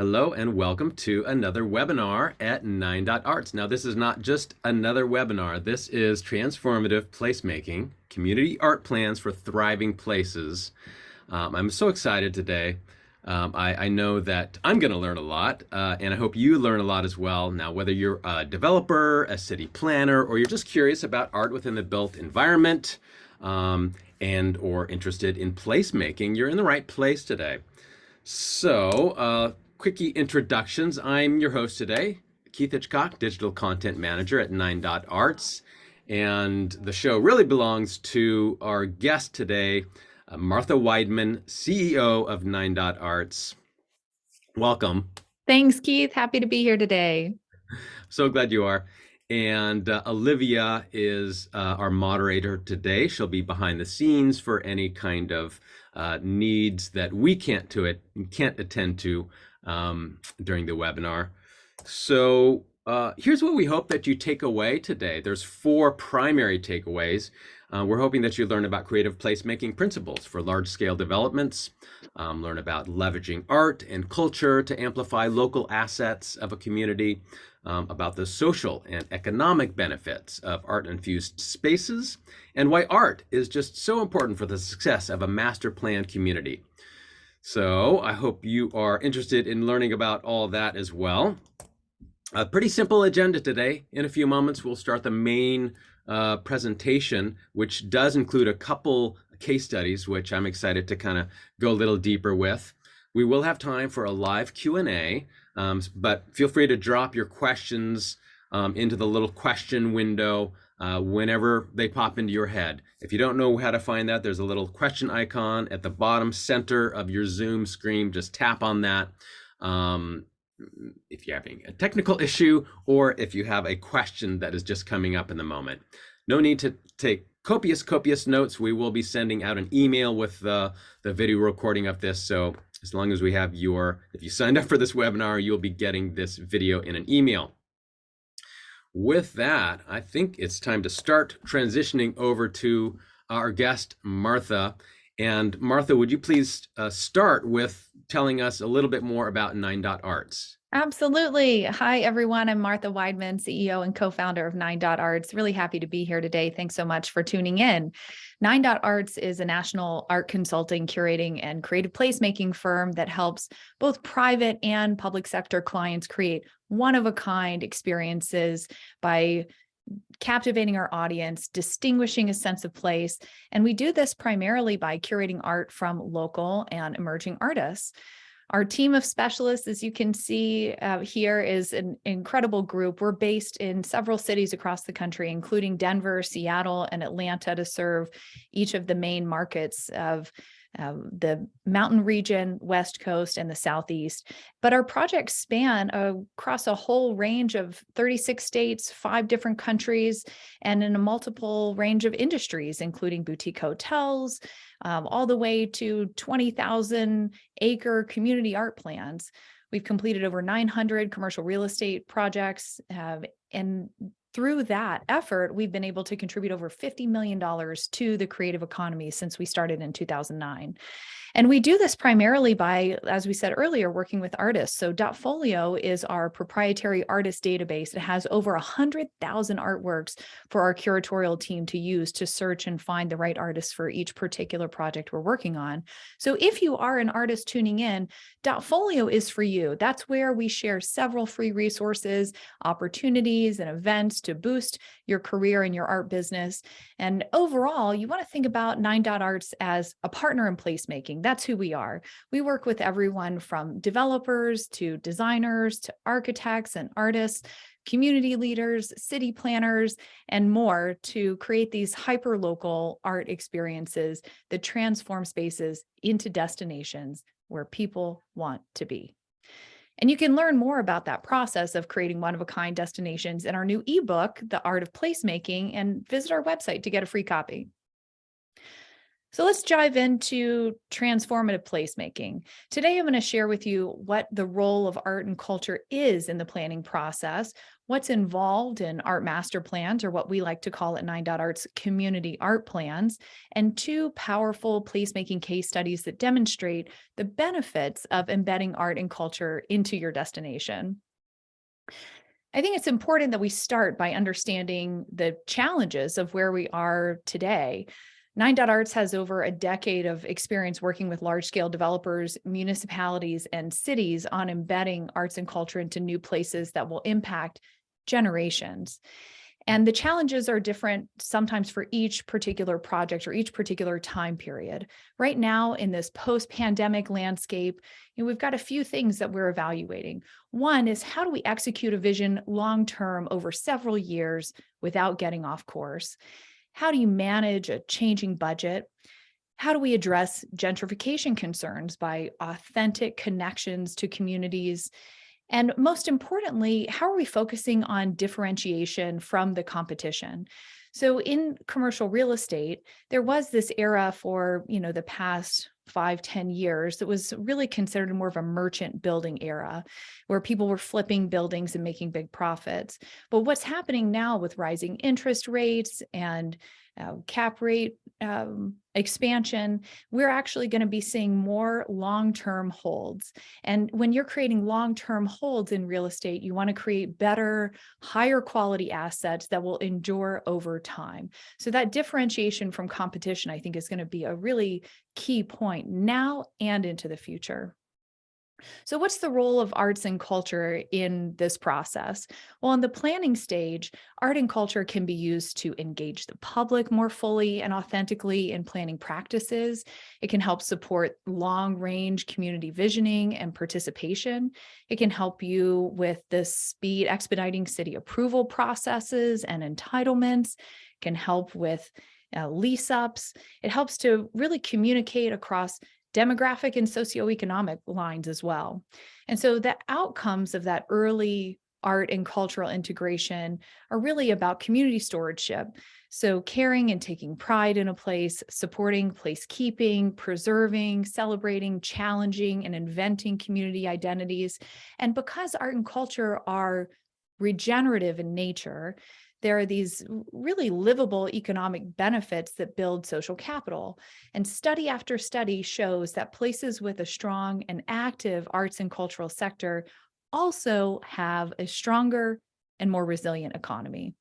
Hello and welcome to another webinar at 9.arts. Now, this is not just another webinar. This is Transformative Placemaking, Community Art Plans for Thriving Places. I'm so excited today. I know that I'm going to learn a lot, and I hope you learn a lot as well. Now, whether you're a developer, a city planner, or you're just curious about art within the built environment, and or interested in placemaking, you're in the right place today. So, quickie introductions. I'm your host today, Keith Hitchcock, Digital Content Manager at 9.arts. And the show really belongs to our guest today, Martha Weidman, CEO of 9.arts. Welcome. Thanks, Keith. Happy to be here today. So glad you are. And Olivia is our moderator today. She'll be behind the scenes for any kind of needs that we can't attend to during the webinar. So here's what we hope that you take away today. There's 4 primary takeaways. We're hoping that you learn about creative placemaking principles for large-scale developments, learn about leveraging art and culture to amplify local assets of a community, about the social and economic benefits of art-infused spaces, and why art is just so important for the success of a master planned community. So I hope you are interested in learning about all that as well. A pretty simple agenda today. In a few moments, we'll start the main presentation, which does include a couple case studies, which I'm excited to kind of go a little deeper with. We will have time for a live Q&A, but feel free to drop your questions into the little question window whenever they pop into your head. If you don't know how to find that, there's a little question icon at the bottom center of your Zoom screen. Just tap on that. If you're having a technical issue or if you have a question that is just coming up in the moment. No need to take copious notes. We will be sending out an email with the video recording of this. So as long as we have if you signed up for this webinar, you'll be getting this video in an email. With that, I think it's time to start transitioning over to our guest, Martha. And Martha, would you please start with telling us a little bit more about 9.arts? Absolutely. Hi, everyone. I'm Martha Weidman, CEO and co-founder of 9.arts. Really happy to be here today. Thanks so much for tuning in. 9.arts is a national art consulting, curating, and creative placemaking firm that helps both private and public sector clients create one-of-a-kind experiences by captivating our audience, distinguishing a sense of place. And we do this primarily by curating art from local and emerging artists. Our team of specialists, as you can see here, is an incredible group. We're based in several cities across the country, including Denver, Seattle, and Atlanta, to serve each of the main markets of the mountain region, West Coast, and the Southeast. But our projects span across a whole range of 36 states, 5 different countries, and in a multiple range of industries, including boutique hotels, all the way to 20,000 acre community art plans. We've completed over 900 commercial real estate projects, and through that effort, we've been able to contribute over $50 million to the creative economy since we started in 2009. And we do this primarily by, as we said earlier, working with artists. So Dotfolio is our proprietary artist database. It has over 100,000 artworks for our curatorial team to use to search and find the right artists for each particular project we're working on. So if you are an artist tuning in, Dotfolio is for you. That's where we share several free resources, opportunities, and events to boost your career and your art business. And overall, you want to think about 9.arts as a partner in placemaking. That's who we are. We work with everyone from developers to designers to architects and artists, community leaders, city planners, and more to create these hyper-local art experiences that transform spaces into destinations where people want to be. And you can learn more about that process of creating one-of-a-kind destinations in our new ebook, The Art of Placemaking, and visit our website to get a free copy. So let's dive into transformative placemaking. Today, I'm going to share with you what the role of art and culture is in the planning process, what's involved in art master plans, or what we like to call at 9.Arts community art plans, and two powerful placemaking case studies that demonstrate the benefits of embedding art and culture into your destination. I think it's important that we start by understanding the challenges of where we are today. 9.Arts has over a decade of experience working with large-scale developers, municipalities, and cities on embedding arts and culture into new places that will impact generations. And the challenges are different sometimes for each particular project or each particular time period. Right now, in this post-pandemic landscape, we've got a few things that we're evaluating. One is, how do we execute a vision long-term over several years without getting off course? How do you manage a changing budget? How do we address gentrification concerns by authentic connections to communities? And most importantly, how are we focusing on differentiation from the competition? So in commercial real estate, there was this era for, the past 5-10 years that was really considered more of a merchant building era, where people were flipping buildings and making big profits. But what's happening now with rising interest rates and cap rate expansion, we're actually going to be seeing more long-term holds. And when you're creating long-term holds in real estate, you want to create better, higher quality assets that will endure over time. So that differentiation from competition, I think, is going to be a really key point now and into the future. So what's the role of arts and culture in this process? Well, in the planning stage, art and culture can be used to engage the public more fully and authentically in planning practices. It can help support long-range community visioning and participation. It can help you with the speed expediting city approval processes and entitlements. It can help with lease ups. It helps to really communicate across demographic and socioeconomic lines as well. And so the outcomes of that early art and cultural integration are really about community stewardship. So caring and taking pride in a place, supporting place keeping, preserving, celebrating, challenging, and inventing community identities. And because art and culture are regenerative in nature, there are these really livable economic benefits that build social capital. And study after study shows that places with a strong and active arts and cultural sector also have a stronger and more resilient economy.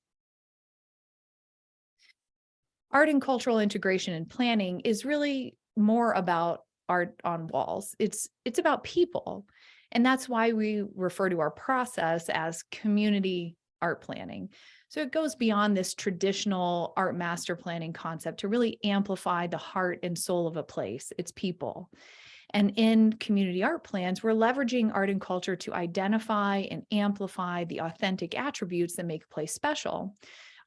Art and cultural integration and planning is really more about art on walls. It's about people. And that's why we refer to our process as community art planning. So it goes beyond this traditional art master planning concept to really amplify the heart and soul of a place, its people. And in community art plans, we're leveraging art and culture to identify and amplify the authentic attributes that make a place special.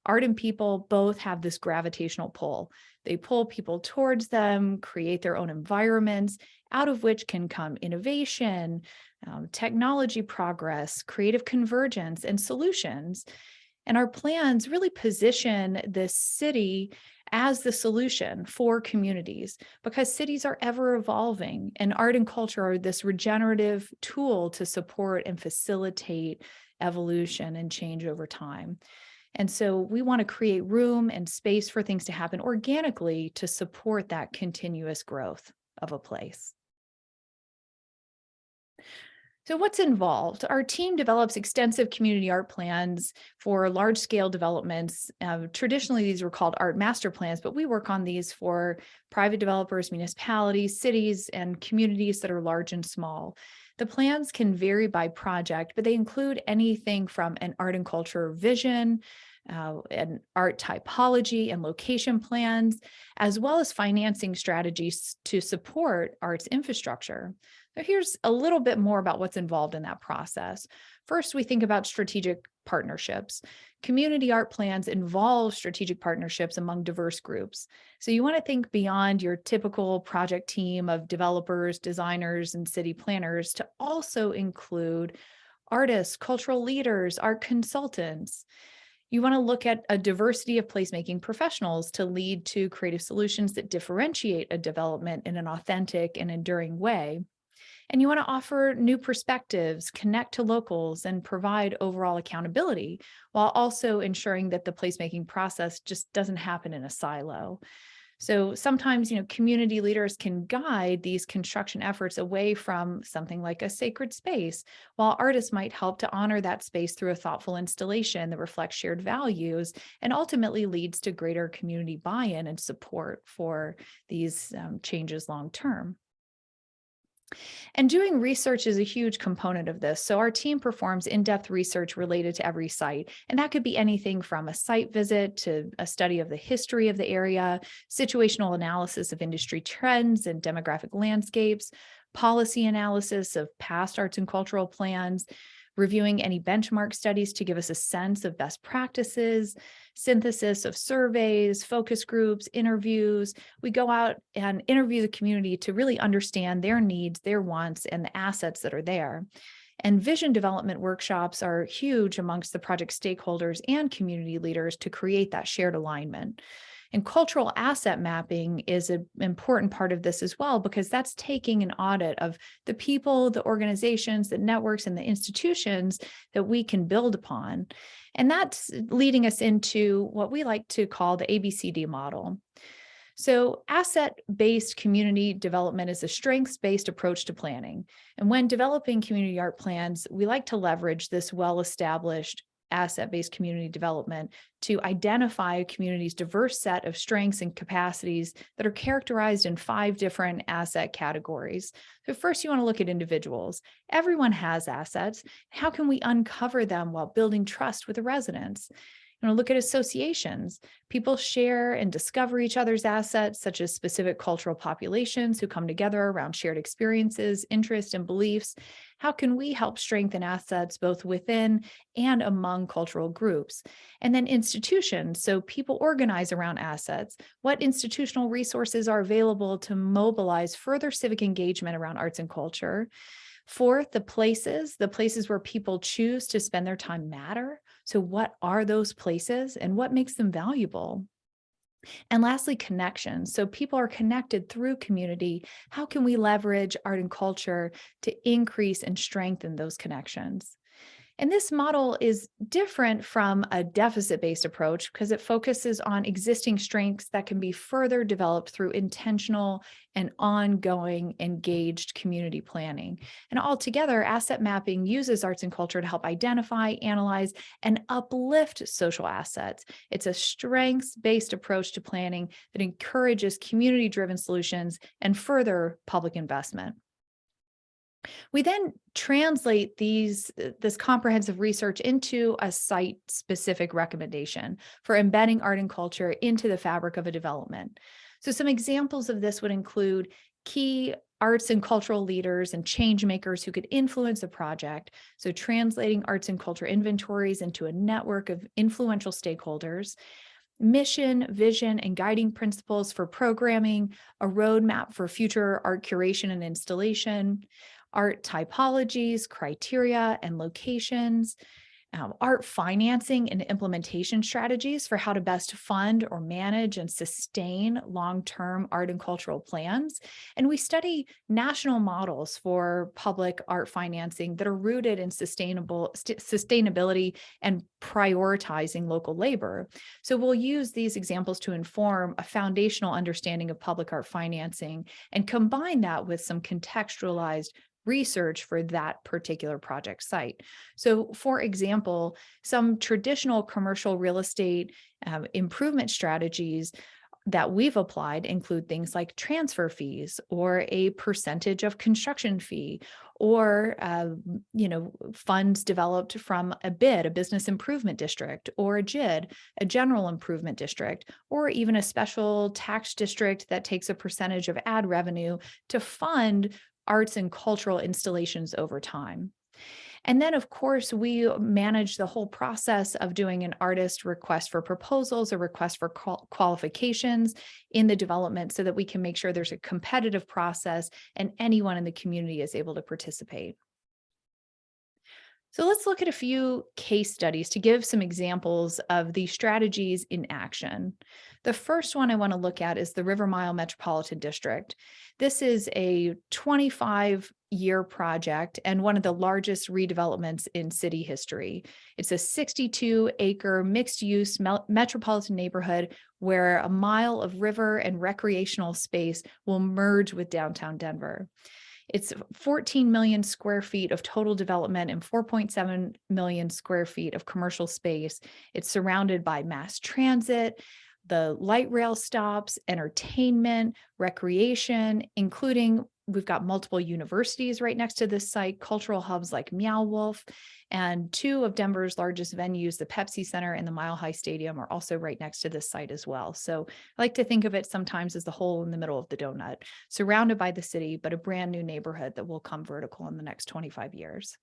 Art and people both have this gravitational pull. They pull people towards them, create their own environments, out of which can come innovation, technology progress, creative convergence, and solutions. And our plans really position this city as the solution for communities, because cities are ever evolving, and art and culture are this regenerative tool to support and facilitate evolution and change over time. And so we want to create room and space for things to happen organically to support that continuous growth of a place. So what's involved? Our team develops extensive community art plans for large-scale developments. Traditionally, these were called art master plans, but we work on these for private developers, municipalities, cities, and communities that are large and small. The plans can vary by project, but they include anything from an art and culture vision, an art typology and location plans, as well as financing strategies to support arts infrastructure. So here's a little bit more about what's involved in that process. First, we think about strategic partnerships. Community art plans involve strategic partnerships among diverse groups. So you want to think beyond your typical project team of developers, designers, and city planners to also include artists, cultural leaders, art consultants. You want to look at a diversity of placemaking professionals to lead to creative solutions that differentiate a development in an authentic and enduring way. And you want to offer new perspectives, connect to locals, and provide overall accountability while also ensuring that the placemaking process just doesn't happen in a silo. So sometimes, community leaders can guide these construction efforts away from something like a sacred space, while artists might help to honor that space through a thoughtful installation that reflects shared values and ultimately leads to greater community buy-in and support for these changes long term. And doing research is a huge component of this. So our team performs in-depth research related to every site. And that could be anything from a site visit to a study of the history of the area, situational analysis of industry trends and demographic landscapes, policy analysis of past arts and cultural plans, reviewing any benchmark studies to give us a sense of best practices, synthesis of surveys, focus groups, interviews. We go out and interview the community to really understand their needs, their wants, and the assets that are there. And vision development workshops are huge amongst the project stakeholders and community leaders to create that shared alignment. And cultural asset mapping is an important part of this as well, because that's taking an audit of the people, the organizations, the networks, and the institutions that we can build upon. And that's leading us into what we like to call the ABCD model. So asset-based community development is a strengths-based approach to planning. And when developing community art plans, we like to leverage this well-established asset-based community development to identify a community's diverse set of strengths and capacities that are characterized in 5 different asset categories. So first, you want to look at individuals. Everyone has assets. How can we uncover them while building trust with the residents? You want to look at associations. People share and discover each other's assets, such as specific cultural populations who come together around shared experiences, interests, and beliefs. How can we help strengthen assets both within and among cultural groups? And then institutions. So people organize around assets. What institutional resources are available to mobilize further civic engagement around arts and culture? Fourth, the places where people choose to spend their time matter. So what are those places and what makes them valuable? And lastly, connections. So people are connected through community. How can we leverage art and culture to increase and strengthen those connections? And this model is different from a deficit-based approach because it focuses on existing strengths that can be further developed through intentional and ongoing engaged community planning. And altogether, asset mapping uses arts and culture to help identify, analyze, and uplift social assets. It's a strengths-based approach to planning that encourages community-driven solutions and further public investment. We then translate this comprehensive research into a site-specific recommendation for embedding art and culture into the fabric of a development. So some examples of this would include key arts and cultural leaders and change makers who could influence a project. So translating arts and culture inventories into a network of influential stakeholders, mission, vision, and guiding principles for programming, a roadmap for future art curation and installation, art typologies, criteria, and locations, art financing and implementation strategies for how to best fund or manage and sustain long-term art and cultural plans. And we study national models for public art financing that are rooted in sustainability and prioritizing local labor. So we'll use these examples to inform a foundational understanding of public art financing and combine that with some contextualized research for that particular project site. So for example, some traditional commercial real estate improvement strategies that we've applied include things like transfer fees or a percentage of construction fee or funds developed from a BID, a business improvement district, or a JID, a general improvement district, or even a special tax district that takes a percentage of ad revenue to fund arts and cultural installations over time. And then, of course, we manage the whole process of doing an artist request for proposals or request for qualifications in the development so that we can make sure there's a competitive process and anyone in the community is able to participate. So let's look at a few case studies to give some examples of these strategies in action. The first one I want to look at is the River Mile Metropolitan District. This is a 25-year project and one of the largest redevelopments in city history. It's a 62-acre mixed-use metropolitan neighborhood where a mile of river and recreational space will merge with downtown Denver. It's 14 million square feet of total development and 4.7 million square feet of commercial space. It's surrounded by mass transit, the light rail stops, entertainment, recreation, including we've got multiple universities right next to this site, cultural hubs like Meow Wolf, and two of Denver's largest venues, the Pepsi Center and the Mile High Stadium, are also right next to this site as well. So I like to think of it sometimes as the hole in the middle of the donut, surrounded by the city, but a brand new neighborhood that will come vertical in the next 25 years.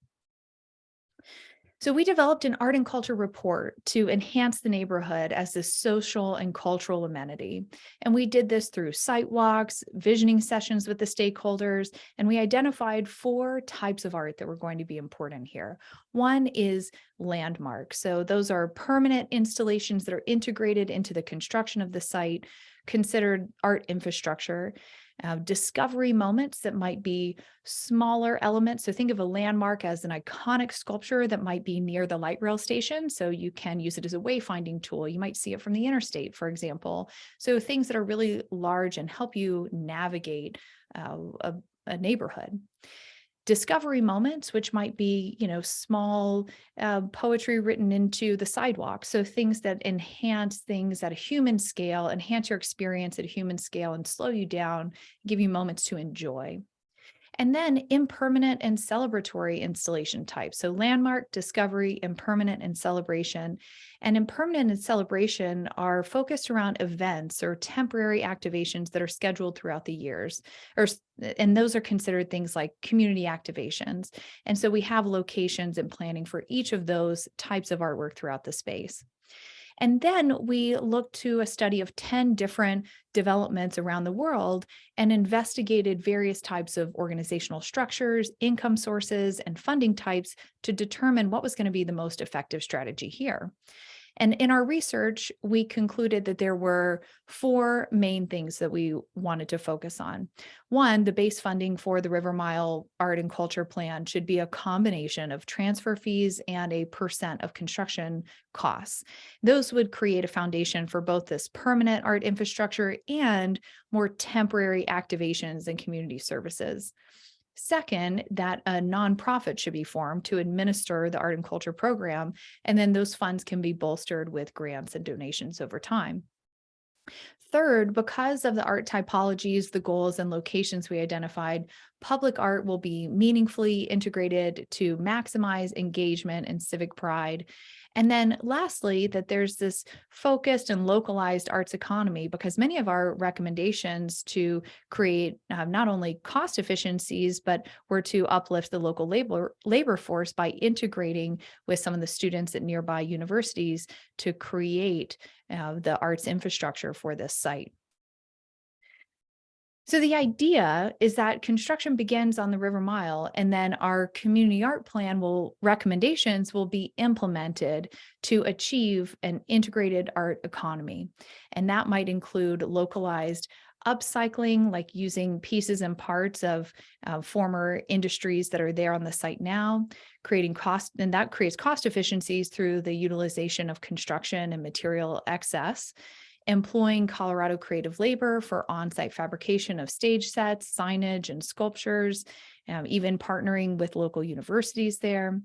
So we developed an art and culture report to enhance the neighborhood as this social and cultural amenity. And we did this through site walks, visioning sessions with the stakeholders, and we identified 4 types of art that were going to be important here. One is landmarks. So those are permanent installations that are integrated into the construction of the site, considered art infrastructure. Discovery moments that might be smaller elements. So think of a landmark as an iconic sculpture that might be near the light rail station. So you can use it as a wayfinding tool. You might see it from the interstate, for example. So things that are really large and help you navigate a neighborhood. Discovery moments, which might be, small poetry written into the sidewalk. So things that enhance things at a human scale, enhance your experience at a human scale and slow you down, give you moments to enjoy. And then impermanent and celebratory installation types. So landmark, discovery, impermanent, and celebration. And impermanent and celebration are focused around events or temporary activations that are scheduled throughout the years. And those are considered things like community activations. And so we have locations and planning for each of those types of artwork throughout the space. And then we looked to a study of 10 different developments around the world and investigated various types of organizational structures, income sources, and funding types to determine what was going to be the most effective strategy here. And in our research, we concluded that there were 4 main things that we wanted to focus on. One, the base funding for the River Mile Art and Culture Plan should be a combination of transfer fees and a percent of construction costs. Those would create a foundation for both this permanent art infrastructure and more temporary activations and community services. Second, that a nonprofit should be formed to administer the art and culture program, and then those funds can be bolstered with grants and donations over time. Third, because of the art typologies, the goals, and locations we identified, public art will be meaningfully integrated to maximize engagement and civic pride. And then lastly, that there's this focused and localized arts economy, because many of our recommendations to create not only cost efficiencies, but were to uplift the local labor force by integrating with some of the students at nearby universities to create the arts infrastructure for this site. So the idea is that construction begins on the River Mile, and then our community art plan recommendations will be implemented to achieve an integrated art economy. And that might include localized upcycling, like using pieces and parts of former industries that are there on the site now, creating cost, and that creates cost efficiencies through the utilization of construction and material excess. Employing Colorado creative labor for on-site fabrication of stage sets, signage, and sculptures, even partnering with local universities there.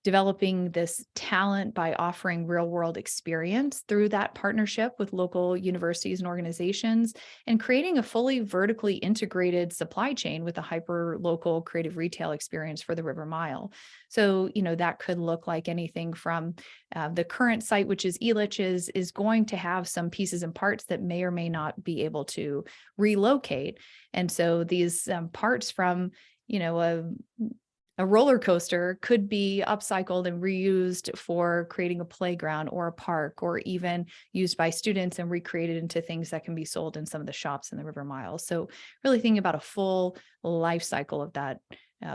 Developing this talent by offering real-world experience through that partnership with local universities and organizations, and creating a fully vertically integrated supply chain with a hyper-local creative retail experience for the River Mile. So, that could look like anything from the current site, which is Elitch's, is going to have some pieces and parts that may or may not be able to relocate. And so these parts from, a roller coaster could be upcycled and reused for creating a playground or a park, or even used by students and recreated into things that can be sold in some of the shops in the River Mile. So really thinking about a full life cycle of that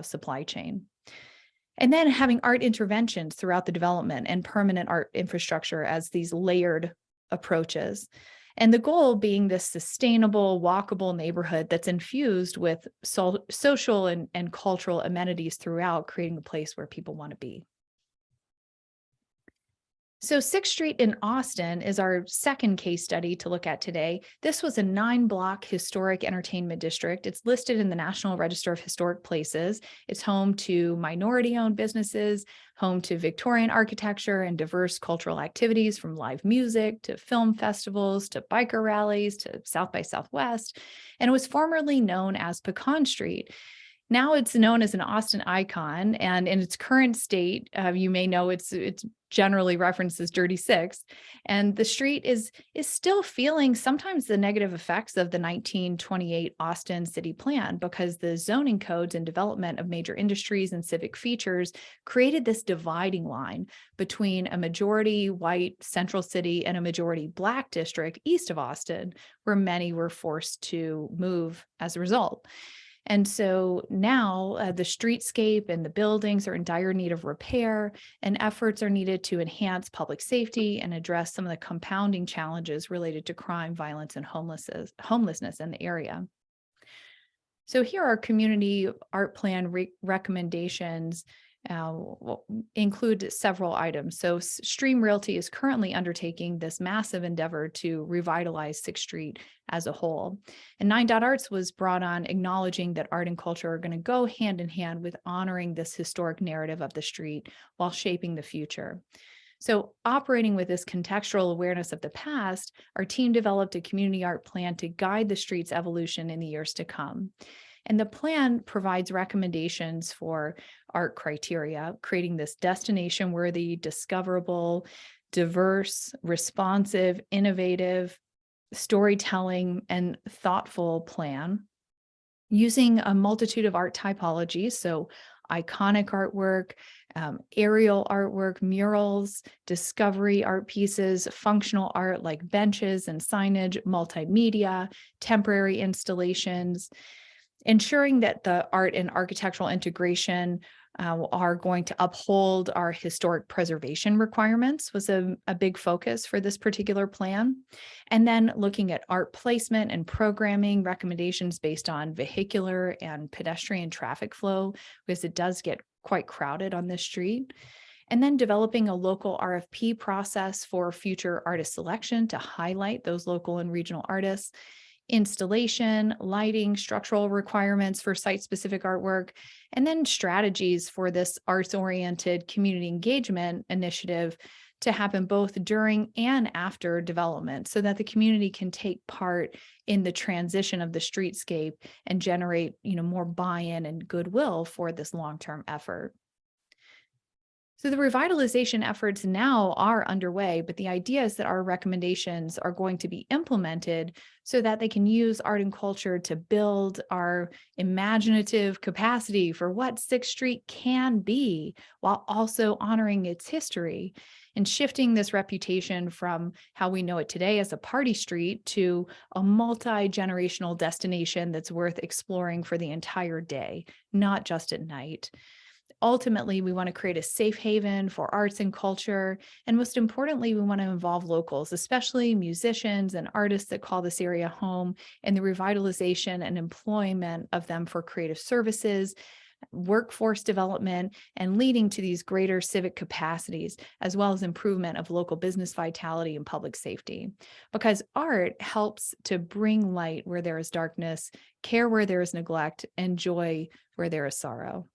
supply chain. And then having art interventions throughout the development and permanent art infrastructure as these layered approaches. And the goal being this sustainable, walkable neighborhood that's infused with social and cultural amenities throughout, creating a place where people want to be. So 6th Street in Austin is our second case study to look at today. This was a 9-block historic entertainment district. It's listed in the National Register of Historic Places. It's home to minority-owned businesses, home to Victorian architecture and diverse cultural activities, from live music to film festivals to biker rallies to South by Southwest. And it was formerly known as Pecan Street. Now it's known as an Austin icon, and in its current state, you may know it's generally referenced as Dirty Six, and the street is still feeling sometimes the negative effects of the 1928 Austin City Plan, because the zoning codes and development of major industries and civic features created this dividing line between a majority white central city and a majority Black district east of Austin, where many were forced to move as a result. And so now the streetscape and the buildings are in dire need of repair, and efforts are needed to enhance public safety and address some of the compounding challenges related to crime, violence, and homelessness in the area. So here are community art plan recommendations. Include several items. So Stream Realty is currently undertaking this massive endeavor to revitalize 6th Street as a whole. And 9.Arts was brought on acknowledging that art and culture are going to go hand in hand with honoring this historic narrative of the street while shaping the future. So operating with this contextual awareness of the past, our team developed a community art plan to guide the street's evolution in the years to come. And the plan provides recommendations for art criteria, creating this destination-worthy, discoverable, diverse, responsive, innovative, storytelling, and thoughtful plan, using a multitude of art typologies, so iconic artwork, aerial artwork, murals, discovery art pieces, functional art like benches and signage, multimedia, temporary installations, ensuring that the art and architectural integration are going to uphold our historic preservation requirements was a big focus for this particular plan. And then looking at art placement and programming recommendations based on vehicular and pedestrian traffic flow, because it does get quite crowded on this street. And then developing a local RFP process for future artist selection to highlight those local and regional artists, installation, lighting, structural requirements for site-specific artwork, and then strategies for this arts-oriented community engagement initiative to happen both during and after development, so that the community can take part in the transition of the streetscape and generate, more buy-in and goodwill for this long-term effort. So the revitalization efforts now are underway, but the idea is that our recommendations are going to be implemented so that they can use art and culture to build our imaginative capacity for what 6th Street can be, while also honoring its history and shifting this reputation from how we know it today as a party street to a multi-generational destination that's worth exploring for the entire day, not just at night. Ultimately, we want to create a safe haven for arts and culture. And most importantly, we want to involve locals, especially musicians and artists that call this area home, in the revitalization and employment of them for creative services, workforce development, and leading to these greater civic capacities, as well as improvement of local business vitality and public safety. Because art helps to bring light where there is darkness, care where there is neglect, and joy where there is sorrow.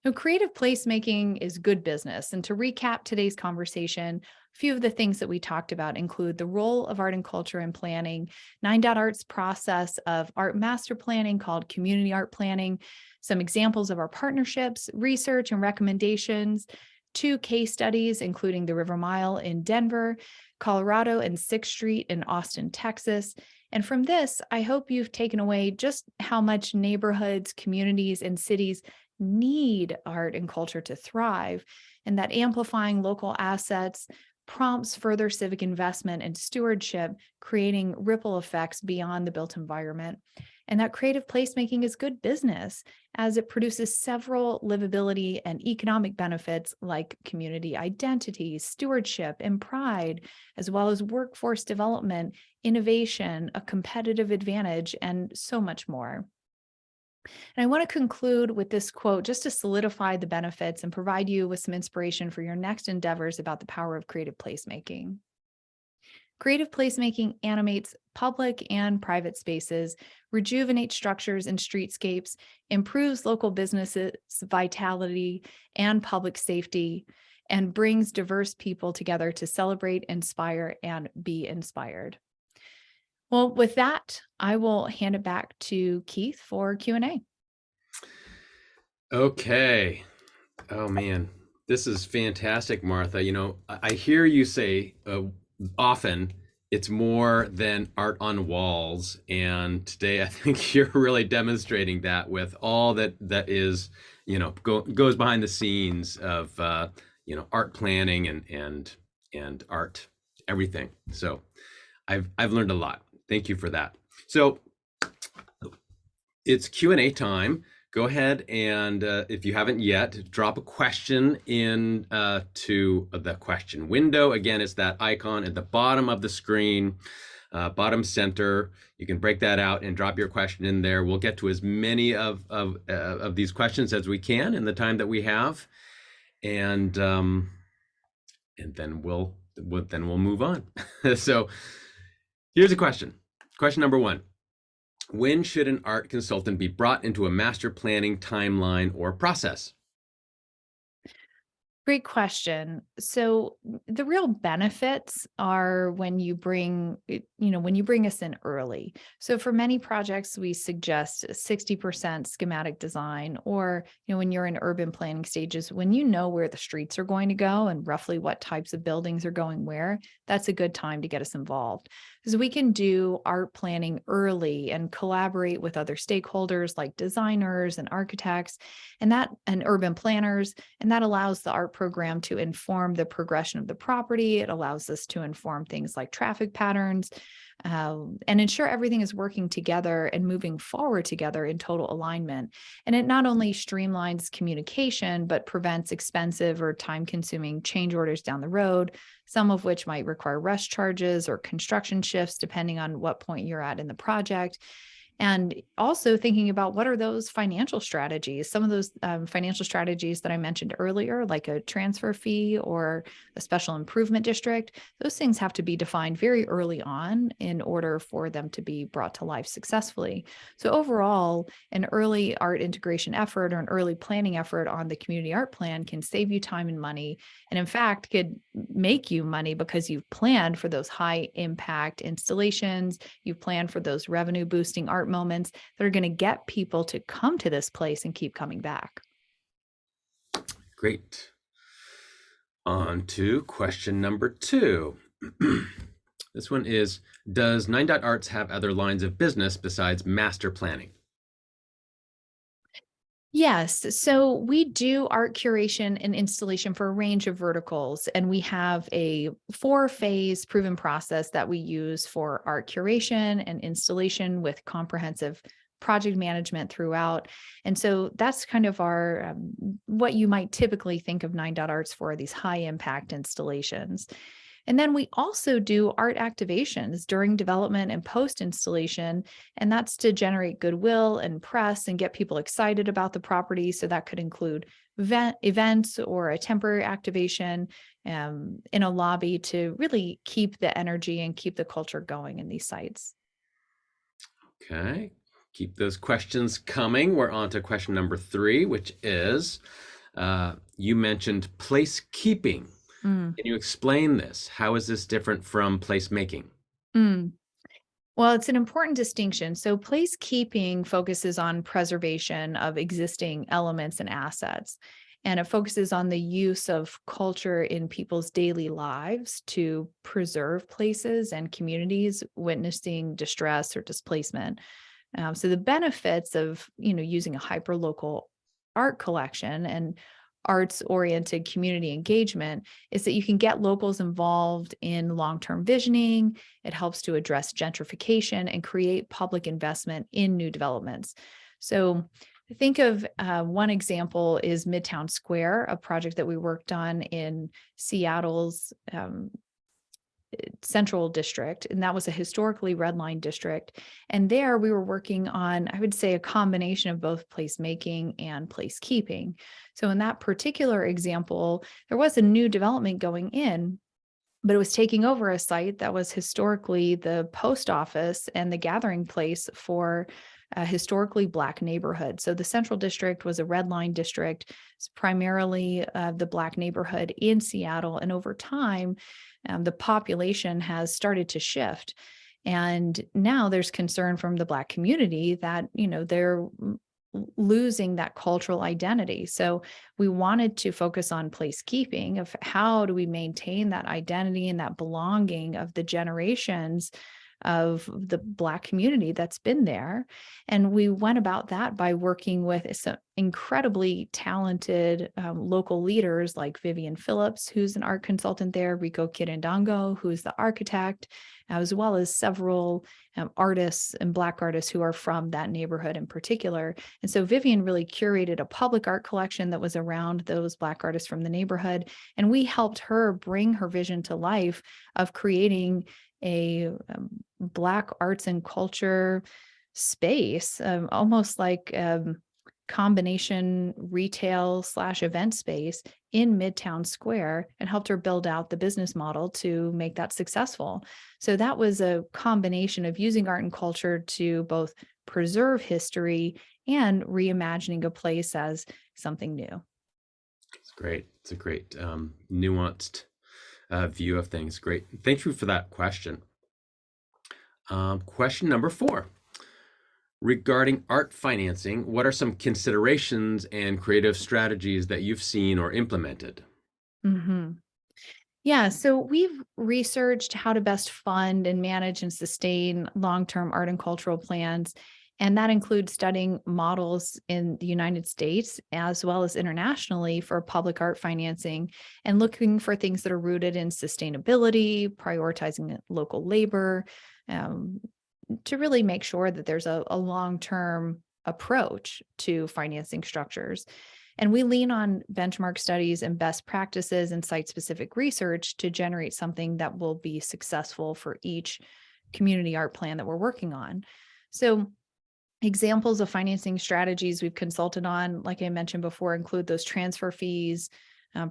So creative placemaking is good business. And to recap today's conversation, a few of the things that we talked about include the role of art and culture in planning, 9.Art's process of art master planning called community art planning, some examples of our partnerships, research and recommendations, 2 case studies, including the River Mile in Denver, Colorado, and 6th Street in Austin, Texas. And from this, I hope you've taken away just how much neighborhoods, communities, and cities need art and culture to thrive, and that amplifying local assets prompts further civic investment and stewardship, creating ripple effects beyond the built environment. and that creative placemaking is good business as it produces several livability and economic benefits like community identity, stewardship, and pride, as well as workforce development, innovation, a competitive advantage, and so much more. And I want to conclude with this quote just to solidify the benefits and provide you with some inspiration for your next endeavors about the power of creative placemaking. Creative placemaking animates public and private spaces, rejuvenates structures and streetscapes, improves local businesses' vitality and public safety, and brings diverse people together to celebrate, inspire, and be inspired. Well, with that, I will hand it back to Keith for Q&A. Okay. Oh man, this is fantastic, Martha. I hear you say often it's more than art on walls, and today I think you're really demonstrating that with all that is, goes behind the scenes of art planning and art, everything. So I've learned a lot. Thank you for that. So it's Q&A time. Go ahead and if you haven't yet, drop a question in to the question window. Again, it's that icon at the bottom of the screen, bottom center. You can break that out and drop your question in there. We'll get to as many of these questions as we can in the time that we have, and then we'll move on. So here's a question. Question number one. When should an art consultant be brought into a master planning timeline or process? Great question. So the real benefits are when you bring, when you bring us in early. So for many projects, we suggest 60% schematic design, or, when you're in urban planning stages, when you know where the streets are going to go and roughly what types of buildings are going where, that's a good time to get us involved. Because we can do art planning early and collaborate with other stakeholders like designers and architects and urban planners, and that allows the art program to inform the progression of the property. It allows us to inform things like traffic patterns, and ensure everything is working together and moving forward together in total alignment. And it not only streamlines communication, but prevents expensive or time-consuming change orders down the road, some of which might require rush charges or construction shifts, depending on what point you're at in the project. And also thinking about what are those financial strategies, some of those financial strategies that I mentioned earlier, like a transfer fee or a special improvement district, those things have to be defined very early on in order for them to be brought to life successfully. So overall, an early art integration effort or an early planning effort on the community art plan can save you time and money, and in fact, could make you money because you've planned for those high impact installations, you've planned for those revenue boosting art moments that are going to get people to come to this place and keep coming back. Great. On to question number two. This one is, does 9.arts have other lines of business besides master planning? Yes. So we do art curation and installation for a range of verticals, and we have a 4-phase proven process that we use for art curation and installation with comprehensive project management throughout. And so that's kind of our what you might typically think of 9.arts for, these high impact installations. And then we also do art activations during development and post installation, and that's to generate goodwill and press and get people excited about the property. So that could include events or a temporary activation in a lobby to really keep the energy and keep the culture going in these sites. Okay, keep those questions coming. We're on to question number three, which is, you mentioned placekeeping. Can you explain this? How is this different from placemaking? Mm. Well, it's an important distinction. So placekeeping focuses on preservation of existing elements and assets, and it focuses on the use of culture in people's daily lives to preserve places and communities witnessing distress or displacement. So the benefits of using a hyperlocal art collection and arts-oriented community engagement is that you can get locals involved in long-term visioning. It helps to address gentrification and create public investment in new developments. So think of one example is Midtown Square, a project that we worked on in Seattle's Central District, and that was a historically redlined district. And there we were working on, I would say, a combination of both placemaking and placekeeping. So in that particular example, there was a new development going in, but it was taking over a site that was historically the post office and the gathering place for a historically Black neighborhood. So the Central District was a red line district. It's primarily the Black neighborhood in Seattle. And over time, the population has started to shift. And now there's concern from the Black community that, they're losing that cultural identity. So we wanted to focus on placekeeping of how do we maintain that identity and that belonging of the generations of the Black community that's been there. And we went about that by working with some incredibly talented local leaders like Vivian Phillips, who's an art consultant there, Rico Kirandango, who's the architect, as well as several artists and Black artists who are from that neighborhood in particular. And so Vivian really curated a public art collection that was around those Black artists from the neighborhood. And we helped her bring her vision to life of creating a Black arts and culture space, almost like combination retail / event space in Midtown Square, and helped her build out the business model to make that successful. So that was a combination of using art and culture to both preserve history and reimagining a place as something new. It's great. It's a great nuanced view of things. Great. Thank you for that question. Question number 4. Regarding art financing, what are some considerations and creative strategies that you've seen or implemented? Mm-hmm. Yeah, so we've researched how to best fund and manage and sustain long-term art and cultural plans. And that includes studying models in the United States as well as internationally for public art financing and looking for things that are rooted in sustainability, prioritizing local labor, to really make sure that there's a long-term approach to financing structures. And we lean on benchmark studies and best practices and site-specific research to generate something that will be successful for each community art plan that we're working on. So examples of financing strategies we've consulted on, like I mentioned before, include those transfer fees,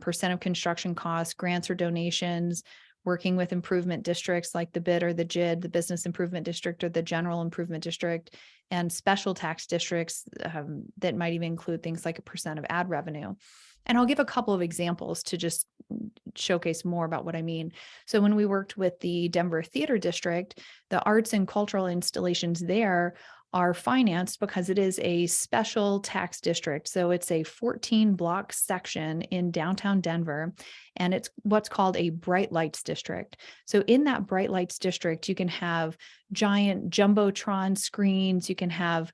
percent of construction costs, grants or donations, working with improvement districts like the BID or the JID, the Business Improvement District or the General Improvement District, and special tax districts that might even include things like a percent of ad revenue. And I'll give a couple of examples to just showcase more about what I mean. So when we worked with the Denver Theater District, the arts and cultural installations there are financed because it is a special tax district. So it's a 14-block section in downtown Denver, and it's what's called a bright lights district. So in that bright lights district, you can have giant jumbotron screens, you can have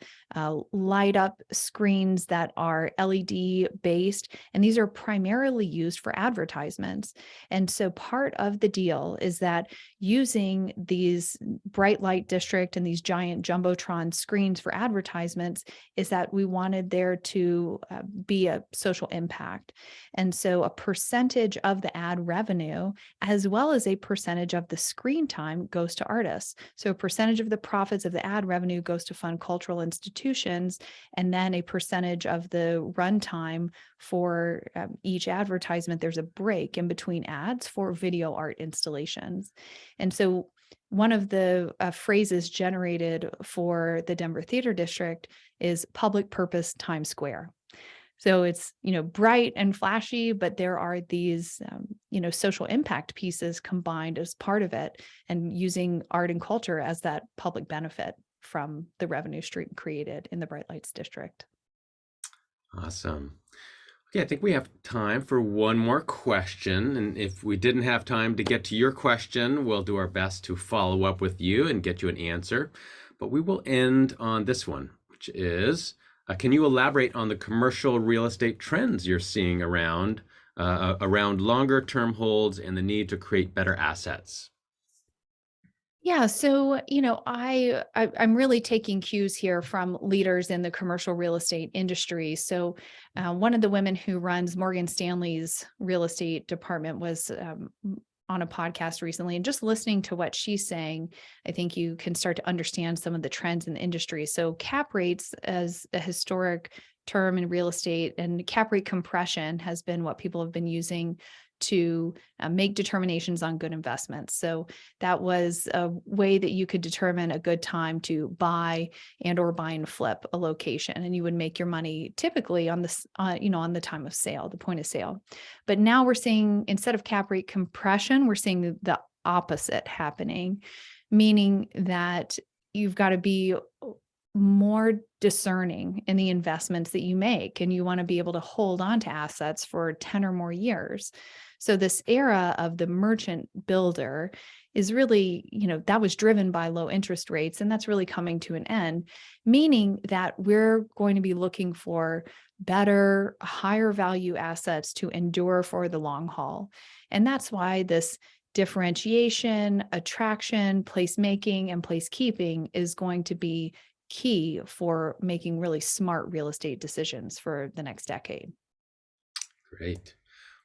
light up screens that are LED based, and these are primarily used for advertisements. And so part of the deal is that using these bright light district and these giant jumbotron screens for advertisements is that we wanted there to be a social impact. And so a percentage of the ad revenue, as well as a percentage of the screen time, goes to artists. So a percentage of the profits of the ad revenue goes to fund cultural institutions, and then a percentage of the runtime for each advertisement, there's a break in between ads for video art installations. And so one of the phrases generated for the Denver Theater District is public purpose Times Square. So it's, bright and flashy, but there are these, social impact pieces combined as part of it, and using art and culture as that public benefit from the revenue stream created in the Bright Lights District. Awesome. Okay, I think we have time for one more question. And if we didn't have time to get to your question, we'll do our best to follow up with you and get you an answer. But we will end on this one, which is, Can you elaborate on the commercial real estate trends you're seeing around longer term holds and the need to create better assets? Yeah, so I'm really taking cues here from leaders in the commercial real estate industry. So, one of the women who runs Morgan Stanley's real estate department was on a podcast recently, and just listening to what she's saying, I think you can start to understand some of the trends in the industry. So, cap rates as a historic term in real estate, and cap rate compression has been what people have been using to make determinations on good investments. So that was a way that you could determine a good time to buy and or buy and flip a location, and you would make your money typically on this on the time of sale, the point of sale. But now we're seeing, instead of cap rate compression, we're seeing the opposite happening, meaning that you've got to be more discerning in the investments that you make, and you want to be able to hold on to assets for 10 or more years. So this era of the merchant builder is really, that was driven by low interest rates, and that's really coming to an end, meaning that we're going to be looking for better, higher value assets to endure for the long haul. And that's why this differentiation, attraction, placemaking, and placekeeping is going to be key for making really smart real estate decisions for the next decade. Great.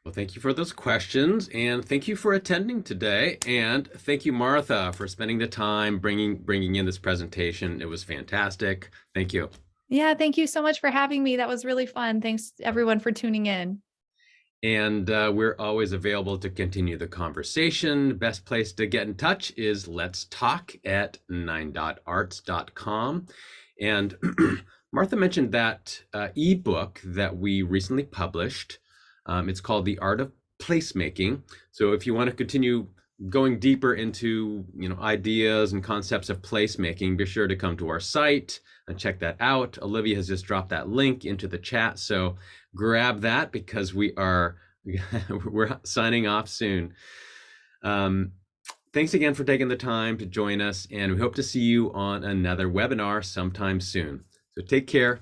Well, thank you for those questions, and thank you for attending today. And thank you, Martha, for spending the time bringing in this presentation. It was fantastic. Thank you. Yeah, thank you so much for having me. That was really fun. Thanks everyone for tuning in. And we're always available to continue the conversation. Best place to get in touch is let's talk at 9.arts.com. And Martha mentioned that ebook that we recently published. It's called The Art of Placemaking. So if you want to continue going deeper into ideas and concepts of placemaking, be sure to come to our site and check that out. Olivia has just dropped that link into the chat, so grab that because we're signing off soon. Thanks again for taking the time to join us, and we hope to see you on another webinar sometime soon. So take care.